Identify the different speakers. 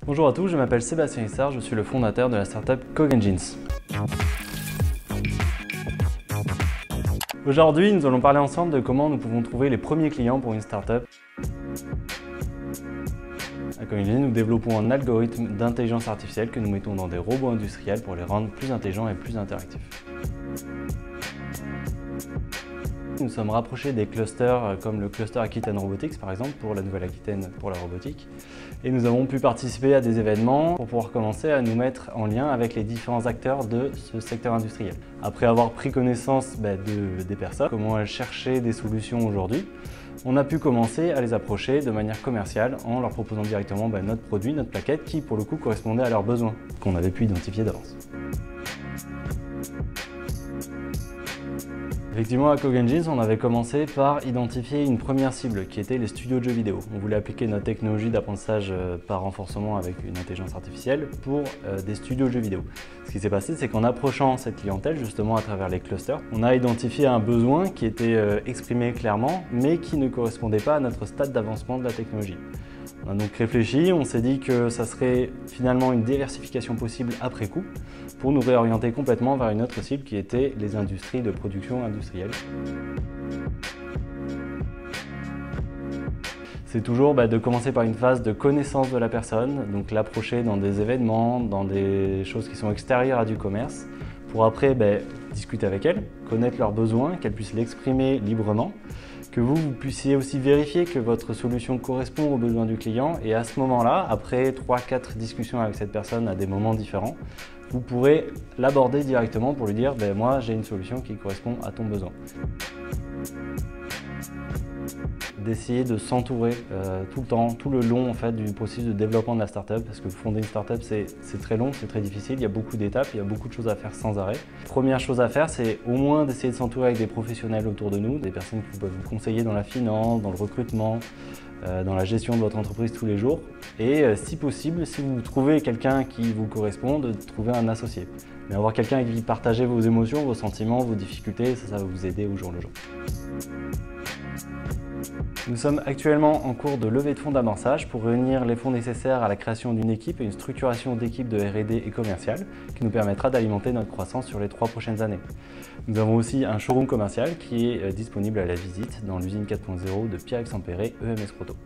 Speaker 1: Bonjour à tous, je m'appelle Sébastien Issard, je suis le fondateur de la startup CogEngines. Aujourd'hui, nous allons parler ensemble de comment nous pouvons trouver les premiers clients pour une startup. À CogEngines, nous développons un algorithme d'intelligence artificielle que nous mettons dans des robots industriels pour les rendre plus intelligents et plus interactifs. Nous sommes rapprochés des clusters comme le cluster Aquitaine Robotics par exemple pour la Nouvelle-Aquitaine pour la robotique, et nous avons pu participer à des événements pour pouvoir commencer à nous mettre en lien avec les différents acteurs de ce secteur industriel. Après avoir pris connaissance des personnes, comment elles cherchaient des solutions aujourd'hui, on a pu commencer à les approcher de manière commerciale en leur proposant directement notre produit, notre plaquette qui pour le coup correspondait à leurs besoins qu'on avait pu identifier d'avance. Effectivement, à CogEngines, on avait commencé par identifier une première cible qui était les studios de jeux vidéo. On voulait appliquer notre technologie d'apprentissage par renforcement avec une intelligence artificielle pour des studios de jeux vidéo. Ce qui s'est passé, c'est qu'en approchant cette clientèle, justement à travers les clusters, on a identifié un besoin qui était exprimé clairement, mais qui ne correspondait pas à notre stade d'avancement de la technologie. On a donc réfléchi, on s'est dit que ça serait finalement une diversification possible après coup pour nous réorienter complètement vers une autre cible qui était les industries de production industrielle. C'est toujours de commencer par une phase de connaissance de la personne, donc l'approcher dans des événements, dans des choses qui sont extérieures à du commerce, pour après discuter avec elle, connaître leurs besoins, qu'elle puisse l'exprimer librement, que vous puissiez aussi vérifier que votre solution correspond aux besoins du client, et à ce moment-là, après 3-4 discussions avec cette personne à des moments différents, vous pourrez l'aborder directement pour lui dire moi j'ai une solution qui correspond à ton besoin. D'essayer de s'entourer tout le temps, tout le long du processus de développement de la startup, parce que fonder une startup c'est très long, c'est très difficile, il y a beaucoup d'étapes, il y a beaucoup de choses à faire sans arrêt. Première chose à faire, c'est au moins d'essayer de s'entourer avec des professionnels autour de nous, des personnes qui peuvent vous conseiller dans la finance, dans le recrutement, dans la gestion de votre entreprise tous les jours. Et si possible, si vous trouvez quelqu'un qui vous correspond, de trouver un associé. Mais avoir quelqu'un avec qui partager vos émotions, vos sentiments, vos difficultés, ça va vous aider au jour le jour. Nous sommes actuellement en cours de levée de fonds d'amorçage pour réunir les fonds nécessaires à la création d'une équipe et une structuration d'équipe de R&D et commerciale qui nous permettra d'alimenter notre croissance sur les 3 prochaines années. Nous avons aussi un showroom commercial qui est disponible à la visite dans l'usine 4.0 de Pierre-Aix-en-Péré, EMS Proto.